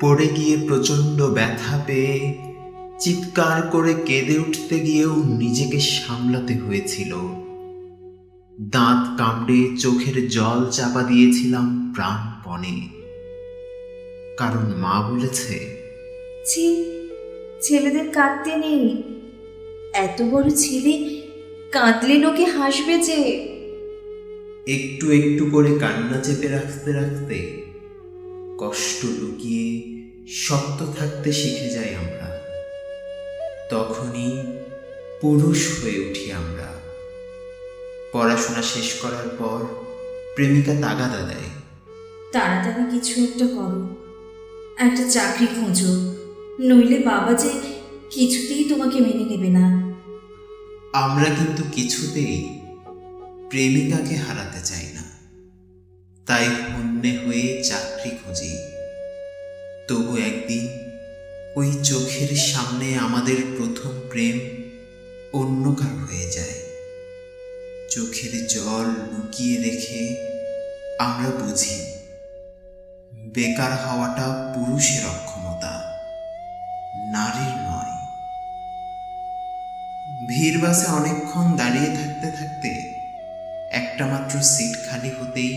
পড়ে গিয়ে প্রচণ্ড ব্যথা পেয়ে চিৎকার করে কেঁদে উঠতে গিয়েও নিজেকে সামলাতে হয়েছিল। দাঁত কামড়ে চোখের জল চাপা দিয়েছিলাম প্রাণপণে, কারণ মা বলেছে, ছি, ছেলেদের কাঁদতে নেই। এত বড় ছেলে কাঁদলে লোকে হাসবে যে। একটু একটু করে কান্না চেপে রাখতে রাখতে কষ্ট লুকিয়ে শক্ত থাকতে শিখে যাই আমরা। তখনই পুরুষ হয়ে উঠি আমরা। পড়াশোনা শেষ করার পর প্রেমিকা তাগাদা দেয়, তাড়াতাড়ি কিছু একটা করো, একটা চাকরি খোঁজো, নইলে বাবা যে কিছুতেই তোমাকে মেনে নেবে না। আমরা কিন্তু কিছুতেই প্রেমিকাকে হারাতে চাই না, তাই হন্যে হয়ে চাকরি খুঁজি। তবু একদিন ওই চোখের সামনে আমাদের প্রথম প্রেম অন্য কার হয়ে যায়। চোখের জল লুকিয়ে রেখে আমরা বুঝি বেকার হওয়াটা পুরুষের অক্ষমতা, নারীর নয়। ভিড় বাসে অনেকক্ষণ দাঁড়িয়ে থাকতে থাকতে একটা মাত্র সিট খালি হতেই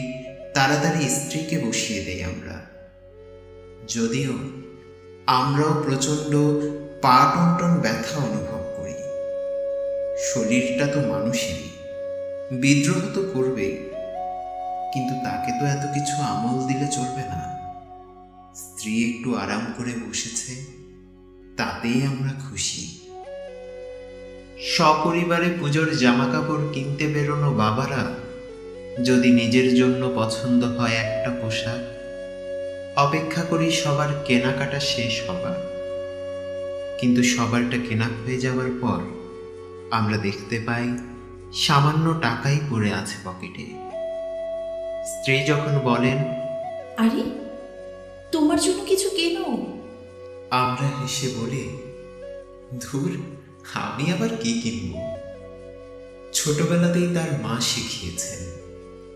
তাড়াতাড়ি স্ত্রীকে বসিয়ে দেই আমরা। যদিও আমরাও প্রচণ্ড পা টনটন ব্যথা অনুভব করি। শরীরটা তো মানুষেরই, বিদ্রোহ তো করবেই, কিন্তু তাকে তো এত কিছু আমল দিলে চলবে না। স্ত্রী একটু আরাম করে বসেছে, তাতেই আমরা খুশি। সপরিবারে পুজোর জামা কাপড় কিনতে বেরোনো বাবারা যদি নিজের জন্য পছন্দ হয় একটা পোশাক, অপেক্ষা করি সবার কেনাকাটা শেষ হবার। কিন্তু সবারটা কেনা হয়ে যাওয়ার পর আমরা দেখতে পাই সামান্য টাকাই পড়ে আছে পকেটে। স্ত্রী যখন বলেন, আরে তোমার জন্য কিছু কেনো, আমরা হেসে বলি, ধুর, আমি আবার কি কিনব। ছোটবেলাতেই তার মা শিখিয়েছেন,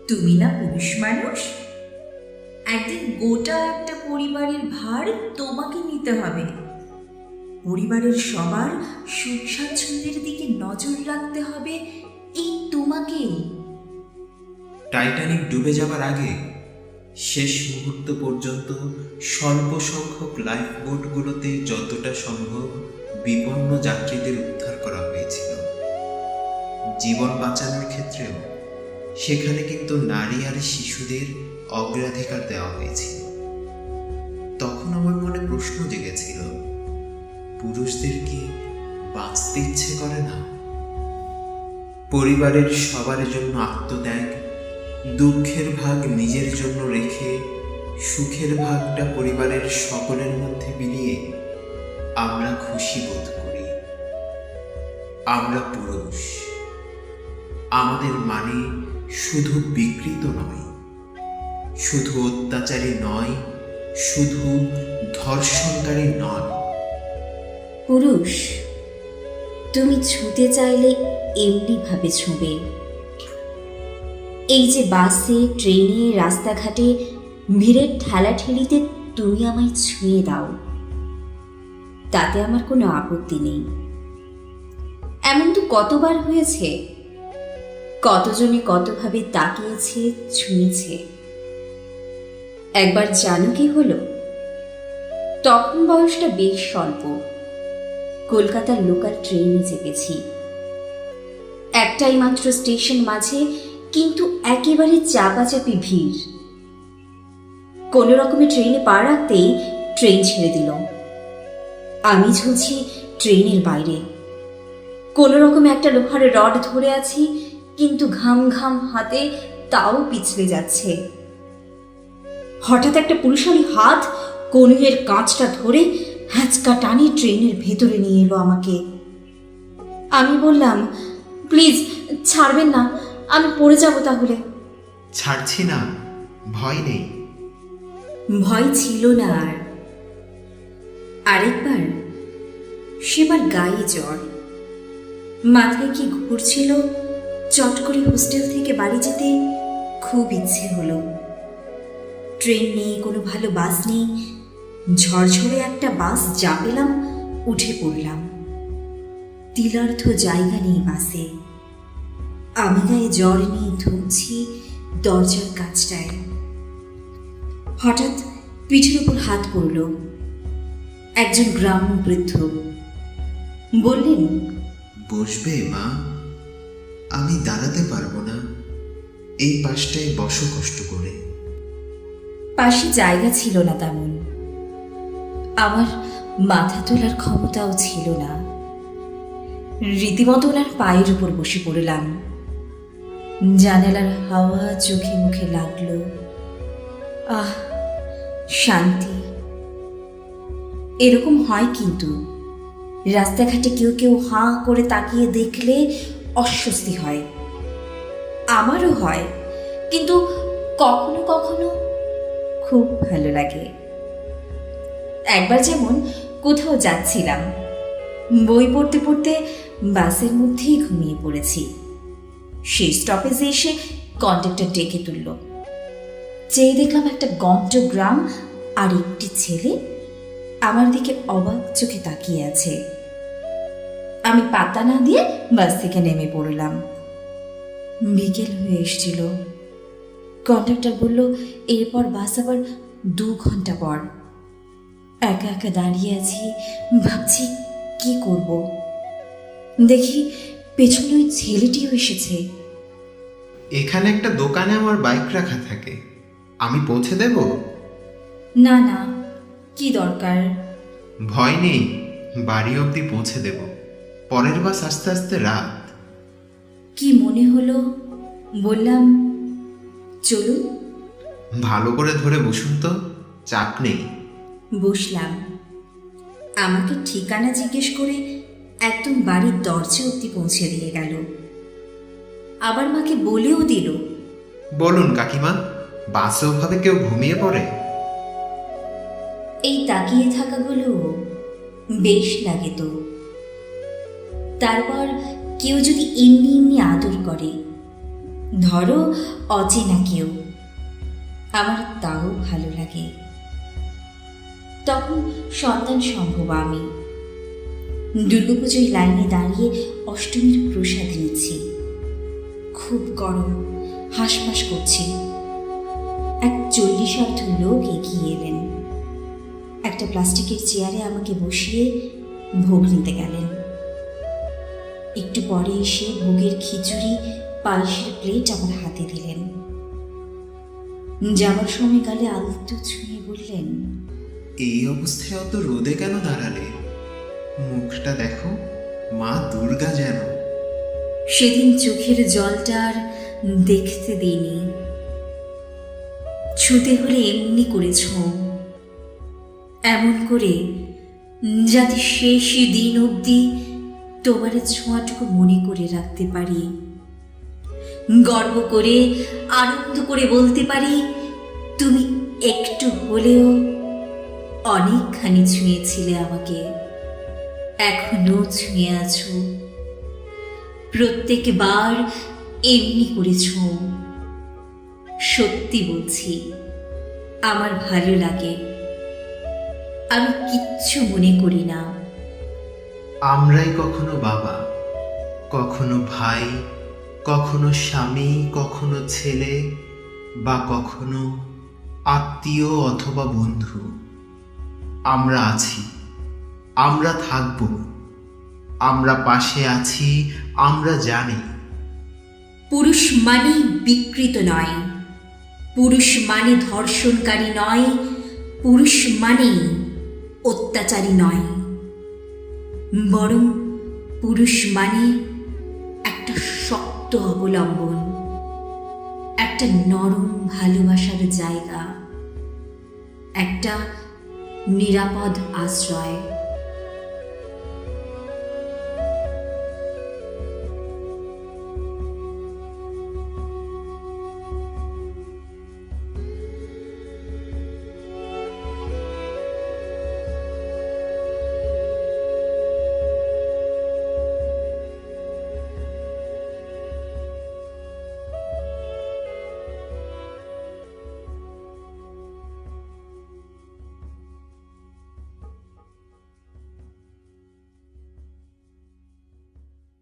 তুমি না পুরুষ মানুষ, একদিন গোটা একটা পরিবারের ভার তোমাকে নিতে হবে। পরিবারের সবার সুখ স্বাচ্ছন্দ্যের দিকে নজর রাখতে হবে এই তোমাকেই। টাইটানিক ডুবে যাবার আগে শেষ মুহূর্ত পর্যন্ত স্বল্প সংখ্যক লাইফ বোটগুলোতে যতটা সম্ভব বিপন্ন যাত্রীদের উদ্ধার করা হয়েছিল। জীবন বাঁচানোর ক্ষেত্রেও সেখানে কিন্তু নারী আর শিশুদের অগ্রাধিকার দেওয়া হয়েছিল। তখন আমার মনে প্রশ্ন জেগেছিল, পুরুষদের কি বাঁচতে ইচ্ছে করে না? পরিবারের সবার জন্য আত্মত্যাগ, দুঃখের ভাগ নিজের জন্য রেখে সুখের ভাগটা পরিবারের সকলের মধ্যে বিলিয়ে আমরা খুশি বোধ করি। আমরা পুরুষ, আমাদের মানে শুধু বিকৃত নয়, শুধু অত্যাচারী নয়, শুধু ধর্ষণকারী নয়। পুরুষ, তুমি ছুঁতে চাইলে এমনি ভাবে ছুঁবে। এই যে বাসে, ট্রেনে, রাস্তাঘাটে ভিড়ের ঠেলাঠেলিতে তুমি আমায় ছুঁয়ে দাও, তাতে আমার কোনো আপত্তি নেই। এমন তো কতবার হয়েছে, কতজনে কতভাবে তাকিয়েছে, ছুঁয়েছে। একবার জানো কি হলো? তখন বয়সটা বেশ স্বল্প, কলকাতার লোকাল ট্রেনে চেপেছি। একটাই মাত্র স্টেশন মাঝে, কিন্তু একেবারে চাপাচাপি ভিড়। কোনো রকমে ট্রেনে পা রাখতেই ট্রেন ছেড়ে দিল। আমি ঝুলছি ট্রেনের বাইরে, কোনো রকমে একটা লোহার রড ধরে আছি, কিন্তু ঘাম ঘাম হাতে তাও পিছলে যাচ্ছে। হঠাৎ একটা পুরুষালী হাত কনুইয়ের কাঁচটা ধরে হ্যাঁচকা টানে ট্রেনের ভেতরে নিয়ে এলো আমাকে। আমি বললাম, প্লিজ ছাড়বেন না, আমি পড়ে যাব তাহলে। ছাড়ছি না, ভয় নেই। ভয় ছিল না আর। আরেকবার, সেবার গায়ে জ্বর, মাথায় কি ঘুরছিল, চট করে হোস্টেল থেকে বাড়ি যেতে খুব ইচ্ছে হলো। ট্রেন নেই, কোনো ভালো বাস নেই, ঝরঝরে একটা বাস যা পেলাম উঠে পড়লাম। তিলার্ধ জায়গা নেই বাসে। আমি গায়ে জ্বর নিয়ে ধুমছি দরজার কাছটায়। হঠাৎ পিঠের উপর হাত পড়ল। একজন গ্রাম্য বৃদ্ধ বললেন, বসবে মা? আমি দাঁড়াতে পারবো না, এই পাশটায় বসো কষ্ট করে। পাশে জায়গা ছিল না তেমন। আমার মাথা তোলার ক্ষমতাও ছিল না। রীতিমতো ওনার পায়ের উপর বসে পড়লাম। জানালার হাওয়া চোখে মুখে লাগলো। আহ, শান্তি। এরকম হয় কিন্তু রাস্তাঘাটে কেউ কেউ হাঁ করে তাকিয়ে দেখলে অস্বস্তি হয়। আমারও হয়, কিন্তু কখনো কখনো খুব ভালো লাগে। একবার যেমন কোথাও যাচ্ছিলাম, বই পড়তে পড়তে বাসের মধ্যেই ঘুমিয়ে পড়েছি। সেই স্টপেজে এসে কন্ডাক্টর ডেকে তুলল। চেয়ে দেখলাম একটা গন্ড গ্রাম আর একটি ছেলে আমার দিকে অবাক চোখে তাকিয়ে আছে। আমি পাত্তা না দিয়ে বাস থেকে নেমে পড়লাম। বিকেল হয়ে এসেছিল। কন্ডাক্টর বলল এরপর বাস আবার 2 ঘন্টা পর। একা একা দাঁড়িয়ে আছি, ভাবছি কি করব। দেখি পেছনে ওই ছেলেটিও এসেছে। এখানে একটা দোকানে আমার বাইক রাখা থাকে, আমি পৌঁছে দেব? না না, কি দরকার? ভয় নেই, বাড়ি অবধি পৌঁছে দেব। পরের বাস আস্তে আস্তে রাত। কি মনে হলো বললাম, চলুন। ভালো করে ধরে বসুন তো, চাপ নেই। বসলাম। আমাকে ঠিকানা জিজ্ঞেস করে একদম বাড়ির দরজা অবধি পৌঁছে দিয়ে গেল। আবার মাকে বলেও দিল, বলুন কাকিমা, বাসে ওভাবে কেউ ঘুমিয়ে পড়ে? এই তাকিয়ে থাকাগুলো বেশ লাগে তো। তারপর কেউ যদি এমনি এমনি আদর করে, ধরো অচেনা কেউ, আমার তাও ভালো লাগে। তখন সন্তান সম্ভব আমি। দুর্গাপুজোয় লাইনে দাঁড়িয়ে অষ্টমীর প্রসাদ নিচ্ছি। খুব গরম, হাঁসফাঁস করছি। এক 40-50 লোক এগিয়ে এলেন। একটা প্লাস্টিকের চেয়ারে আমাকে বসিয়ে ভোগ নিতে গেলেন। একটু পরে এসে ভোগের খিচুড়ি পায়েসের প্লেট আমার হাতে দিলেন। যাবার সময় গালে আলতো ছুঁয়ে বললেন, এই অবস্থায় অত রোদে কেন দাঁড়ালে? মুখটা দেখো, মা দুর্গা যেন। সেদিন চোখের জলটা আর দেখতে দিইনি। ছুতে হলে এমনি করে ছোঁও, এমন করে যাতে শেষ দিন অবধি তোমার ছোঁয়াটুকু মনে করে রাখতে পারি। গর্ব করে আনন্দ করে বলতে পারি, তুমি একটু হলেও অনেকখানি ছুঁয়েছিলে আমাকে, এখনো ছুঁয়ে আছো। প্রত্যেকবার এমনি করে ছোঁও। সত্যি বলছি, আমার ভালো লাগে। আমি কিচ্ছু মনে করি না। আমরাই কখনো বাবা, কখনো ভাই, কখনো স্বামী, কখনো ছেলে, বা কখনো আত্মীয় অথবা বন্ধু। আমরা আছি, আমরা থাকব, আমরা পাশে আছি, আমরা জানি। পুরুষ মানে বিকৃত নয়, পুরুষ মানে ধর্ষণকারী নয়, পুরুষ মানে অত্যাচারী নয়, বরং পুরুষ মানে একটা শক্ত অবলম্বন, একটা নরম ভালোবাসার জায়গা, একটা নিরাপদ আশ্রয়।